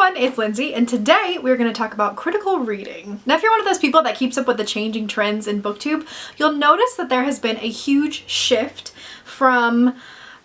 everyone, it's Lindsay, and today we're going to talk about critical reading. Now, if you're one of those people that keeps up with the changing trends in BookTube, you'll notice that there has been a huge shift from,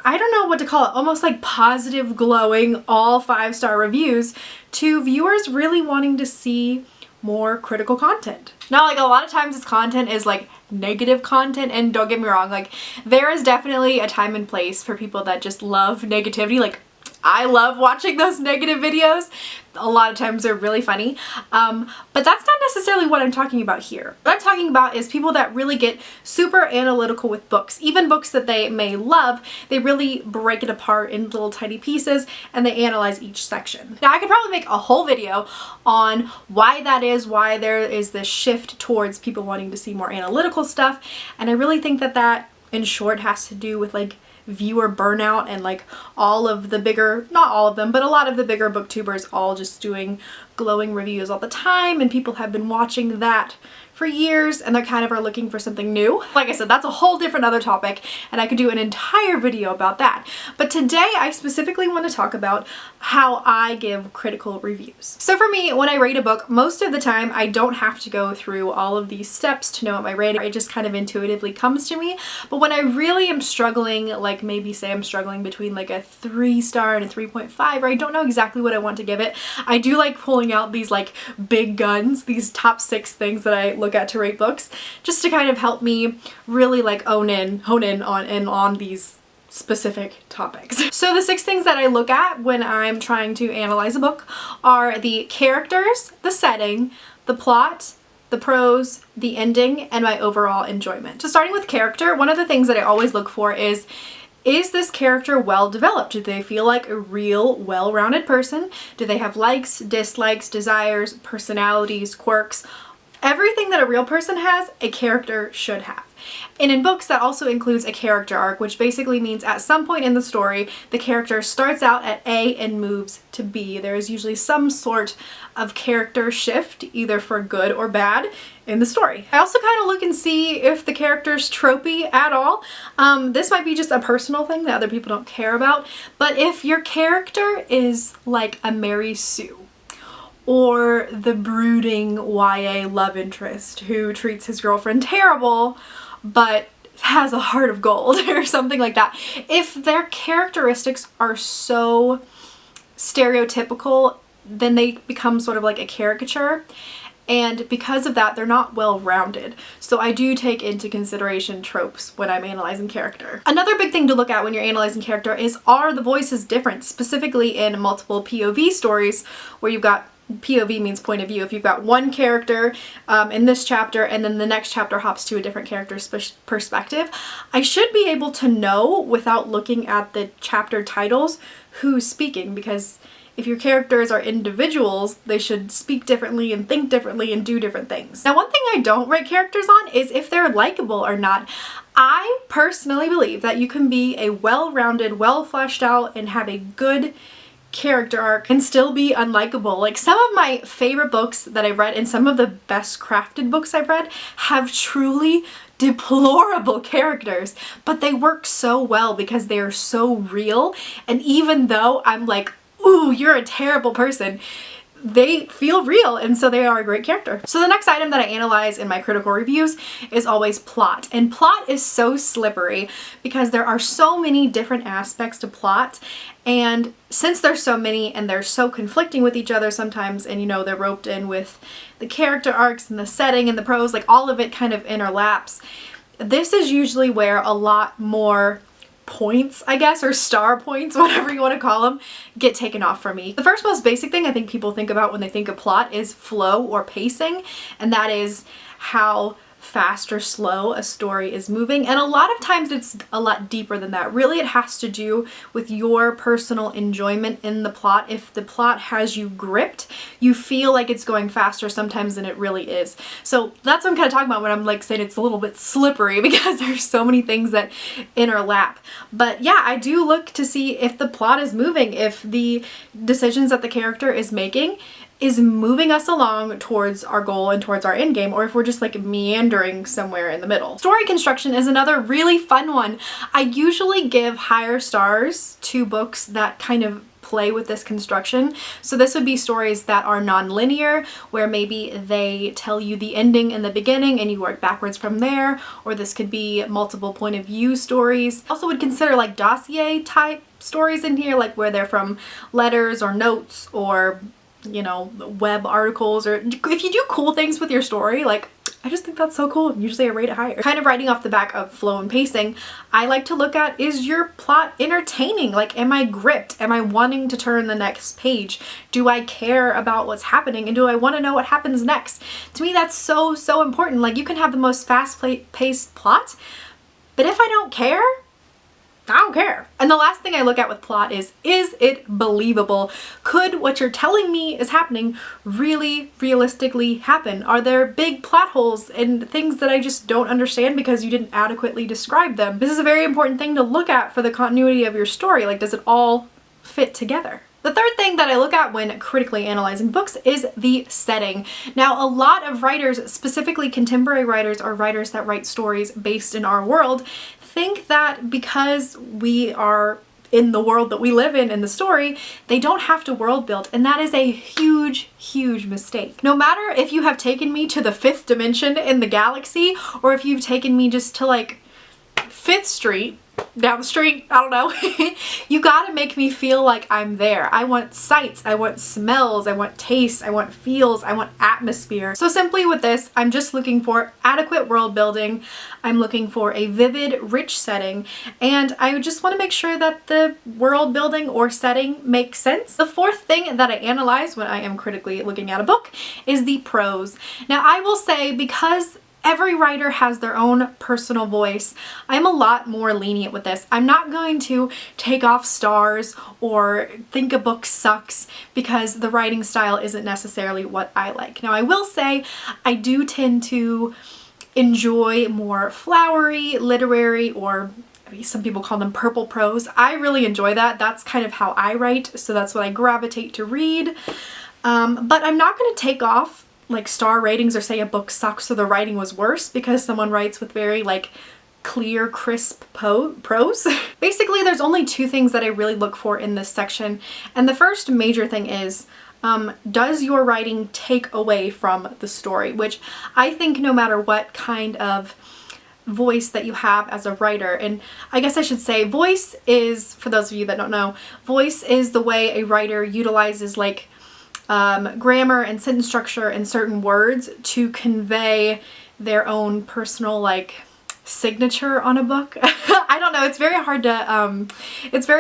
I don't know what to call it, almost like positive, glowing, all 5-star reviews to viewers really wanting to see more critical content. Now, like, a lot of times this content is like negative content, and don't get me wrong, like, there is definitely a time and place for people that just love negativity. Like, I love watching those negative videos. A lot of times they're really funny, but that's not necessarily what I'm talking about here. What I'm talking about is people that really get super analytical with books. Even books that they may love, they really break it apart in little tiny pieces and they analyze each section. Now, I could probably make a whole video on why that is, why there is this shift towards people wanting to see more analytical stuff, and I really think that that, in short, has to do with like viewer burnout and like all of the bigger, not all of them, but a lot of the bigger booktubers all just doing glowing reviews all the time, and people have been watching that for years and they kind of are looking for something new. Like I said, that's a whole different other topic and I could do an entire video about that. But today I specifically want to talk about how I give critical reviews. So for me, when I rate a book, most of the time I don't have to go through all of these steps to know what my rating, it just kind of intuitively comes to me. But when I really am struggling, like maybe say I'm struggling between like a 3-star and a 3.5, or I don't know exactly what I want to give it, I do like pulling out these like big guns, these top 6 things that I look at to rate books, just to kind of help me really like hone in on these specific topics. So the 6 things that I look at when I'm trying to analyze a book are the characters, the setting, the plot, the prose, the ending, and my overall enjoyment. So starting with character, one of the things that I always look for is this character well developed? Do they feel like a real, well-rounded person? Do they have likes, dislikes, desires, personalities, quirks? Everything that a real person has, a character should have. And in books, that also includes a character arc, which basically means at some point in the story, the character starts out at A and moves to B. There is usually some sort of character shift, either for good or bad, in the story. I also kind of look and see if the character's tropey at all. This might be just a personal thing that other people don't care about, but if your character is like a Mary Sue, or the brooding YA love interest who treats his girlfriend terrible but has a heart of gold or something like that. If their characteristics are so stereotypical, then they become sort of like a caricature, and because of that, they're not well-rounded. So I do take into consideration tropes when I'm analyzing character. Another big thing to look at when you're analyzing character is, are the voices different, specifically in multiple POV stories where you've got POV means point of view. If you've got one character in this chapter and then the next chapter hops to a different character's perspective, I should be able to know without looking at the chapter titles who's speaking, because if your characters are individuals, they should speak differently and think differently and do different things. Now, one thing I don't rate characters on is if they're likable or not. I personally believe that you can be a well-rounded, well-fleshed out, and have a good character arc and still be unlikable. Like, some of my favorite books that I've read and some of the best crafted books I've read have truly deplorable characters, but they work so well because they are so real, and even though I'm like, ooh, you're a terrible person, they feel real, and so they are a great character. So the next item that I analyze in my critical reviews is always plot. And plot is so slippery because there are so many different aspects to plot, and since there's so many and they're so conflicting with each other sometimes, and you know, they're roped in with the character arcs and the setting and the prose, like all of it kind of interlaps, this is usually where a lot more points, I guess, or star points, whatever you want to call them, get taken off for me. The first most basic thing I think people think about when they think of plot is flow or pacing, and that is how fast or slow a story is moving, and a lot of times it's a lot deeper than that. Really, it has to do with your personal enjoyment in the plot. If the plot has you gripped, you feel like it's going faster sometimes than it really is. So that's what I'm kind of talking about when I'm like saying it's a little bit slippery, because there's so many things that interlap. But yeah, I do look to see if the plot is moving, if the decisions that the character is making is moving us along towards our goal and towards our end game, or if we're just like meandering somewhere in the middle. Story construction is another really fun one. I usually give higher stars to books that kind of play with this construction. So this would be stories that are non-linear, where maybe they tell you the ending in the beginning and you work backwards from there, or this could be multiple point of view stories. Also would consider like dossier type stories in here, like where they're from letters or notes or, you know, web articles, or if you do cool things with your story, like I just think that's so cool. Usually I rate it higher. Kind of writing off the back of flow and pacing, I like to look at, is your plot entertaining? Like, am I gripped? Am I wanting to turn the next page? Do I care about what's happening? And do I want to know what happens next? To me, that's so, so important. Like, you can have the most fast-paced plot, but if I don't care, I don't care. And the last thing I look at with plot is it believable? Could what you're telling me is happening really realistically happen? Are there big plot holes and things that I just don't understand because you didn't adequately describe them? This is a very important thing to look at for the continuity of your story. Like, does it all fit together? The third thing that I look at when critically analyzing books is the setting. Now, a lot of writers, specifically contemporary writers or writers that write stories based in our world, think that because we are in the world that we live in the story, they don't have to world build, and that is a huge, huge mistake. No matter if you have taken me to the 5th dimension in the galaxy, or if you've taken me just to like 5th Street, down the street, I don't know, you gotta make me feel like I'm there. I want sights, I want smells, I want tastes, I want feels, I want atmosphere. So simply with this, I'm just looking for adequate world building, I'm looking for a vivid, rich setting, and I just want to make sure that the world building or setting makes sense. The fourth thing that I analyze when I am critically looking at a book is the prose. Now, I will say, because every writer has their own personal voice, I'm a lot more lenient with this. I'm not going to take off stars or think a book sucks because the writing style isn't necessarily what I like. Now, I will say I do tend to enjoy more flowery, literary, or some people call them purple prose. I really enjoy that. That's kind of how I write, so that's what I gravitate to read. But I'm not going to take off like star ratings or say a book sucks or the writing was worse because someone writes with very like clear, crisp prose. Basically, there's only two things that I really look for in this section, and the first major thing is, does your writing take away from the story? Which I think no matter what kind of voice that you have as a writer, and I guess I should say voice is, for those of you that don't know, voice is the way a writer utilizes like grammar and sentence structure and certain words to convey their own personal like signature on a book. I don't know, it's very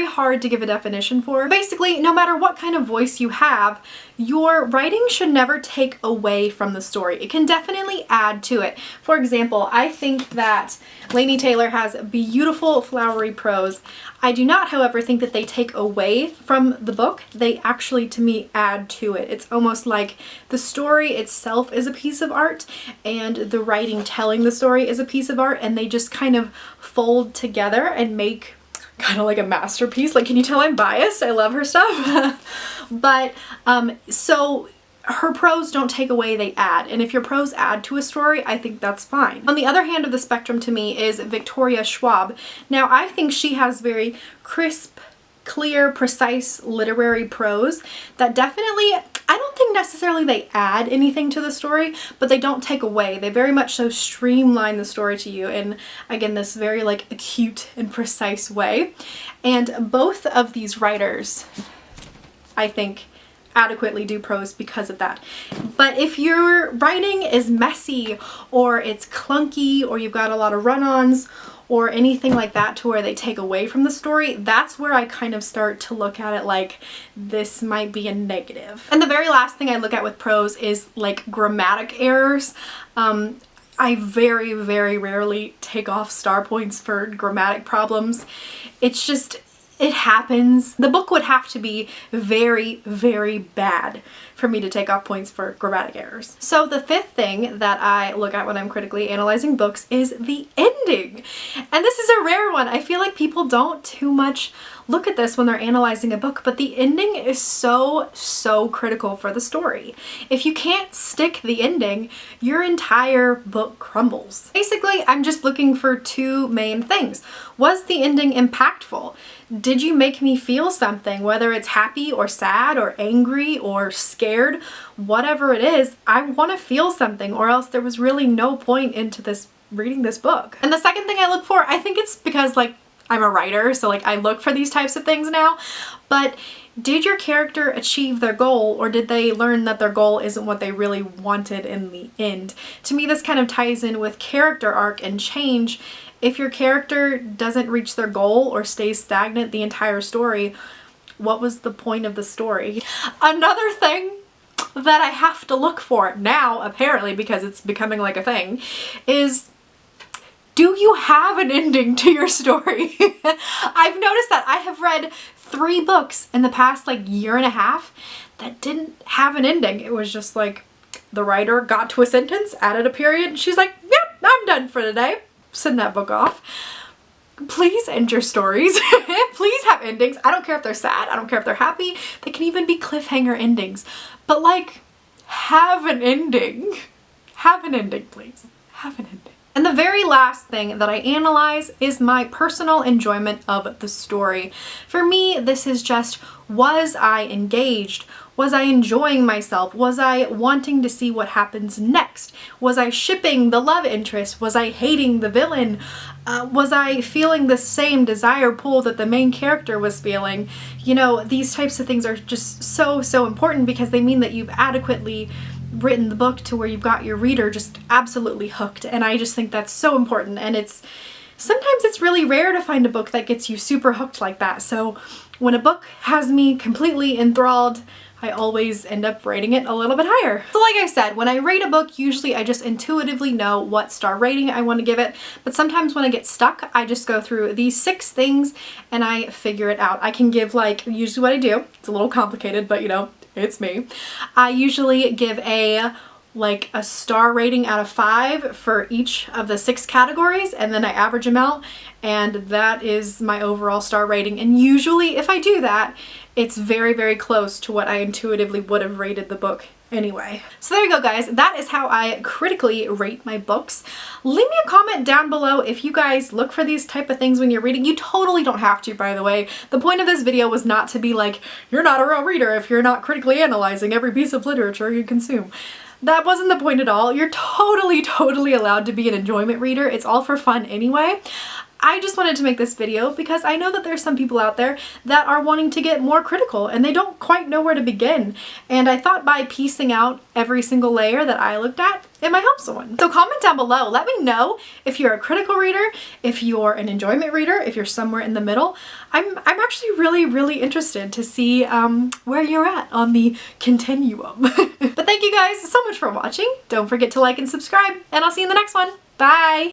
hard to give a definition for. Basically, no matter what kind of voice you have, your writing should never take away from the story. It can definitely add to it. For example, I think that Laini Taylor has beautiful flowery prose. I do not, however, think that they take away from the book. They actually, to me, add to it. It's almost like the story itself is a piece of art and the writing telling the story is a piece of art, and they just kind of fold together and make kind of like a masterpiece. Like, can you tell I'm biased? I love her stuff. But so her prose don't take away, they add. And if your prose add to a story, I think that's fine. On the other hand of the spectrum to me is Victoria Schwab. Now, I think she has very crisp, clear, precise literary prose that definitely, I don't think necessarily they add anything to the story, but they don't take away. They very much so streamline the story to you in, again, this very like acute and precise way. And both of these writers, I think, adequately do prose because of that. But if your writing is messy or it's clunky or you've got a lot of run-ons or anything like that to where they take away from the story, that's where I kind of start to look at it like this might be a negative. And the very last thing I look at with prose is like grammatic errors. I very, very rarely take off star points for grammatic problems. It's just, it happens. The book would have to be very, very bad for me to take off points for grammatic errors. So the fifth thing that I look at when I'm critically analyzing books is the ending. And this is a rare one. I feel like people don't too much look at this when they're analyzing a book, but the ending is so critical for the story. If you can't stick the ending, your entire book crumbles. Basically, I'm just looking for two main things. Was the ending impactful? Did you make me feel something, whether it's happy or sad or angry or scared, whatever it is, I want to feel something, or else there was really no point into reading this book. And the second thing I look for, I think it's because like I'm a writer, so like I look for these types of things now, but did your character achieve their goal, or did they learn that their goal isn't what they really wanted in the end? To me, this kind of ties in with character arc and change. If your character doesn't reach their goal or stays stagnant the entire story, what was the point of the story? Another thing that I have to look for now, apparently, because it's becoming like a thing, is, do you have an ending to your story? I've noticed that I have read 3 books in the past like year and a half that didn't have an ending. It was just like the writer got to a sentence, added a period, and she's like, yep, I'm done for today. Send that book off. Please end your stories. Please have endings. I don't care if they're sad. I don't care if they're happy. They can even be cliffhanger endings. But like, have an ending. Have an ending, please. Have an ending. And the very last thing that I analyze is my personal enjoyment of the story. For me, this is just, was I engaged? Was I enjoying myself? Was I wanting to see what happens next? Was I shipping the love interest? Was I hating the villain? Was I feeling the same desire pull that the main character was feeling? You know, these types of things are just so important, because they mean that you've adequately written the book to where you've got your reader just absolutely hooked. And I just think that's so important. And sometimes it's really rare to find a book that gets you super hooked like that. So when a book has me completely enthralled, I always end up rating it a little bit higher. So like I said, when I rate a book, usually I just intuitively know what star rating I want to give it. But sometimes when I get stuck, I just go through these 6 things and I figure it out. I can give, like, usually what I do, it's a little complicated, but you know, it's me. I usually give a star rating out of 5 for each of the 6 categories, and then I average them out, and that is my overall star rating. And usually if I do that, it's very close to what I intuitively would have rated the book anyway. So there you go, guys. That is how I critically rate my books. Leave me a comment down below if you guys look for these type of things when you're reading. You totally don't have to, by the way. The point of this video was not to be like, you're not a real reader if you're not critically analyzing every piece of literature you consume. That wasn't the point at all. You're totally allowed to be an enjoyment reader. It's all for fun anyway. I just wanted to make this video because I know that there's some people out there that are wanting to get more critical and they don't quite know where to begin. And I thought by piecing out every single layer that I looked at, it might help someone. So comment down below. Let me know if you're a critical reader, if you're an enjoyment reader, if you're somewhere in the middle. I'm actually really interested to see where you're at on the continuum. But thank you guys so much for watching. Don't forget to like and subscribe, and I'll see you in the next one. Bye!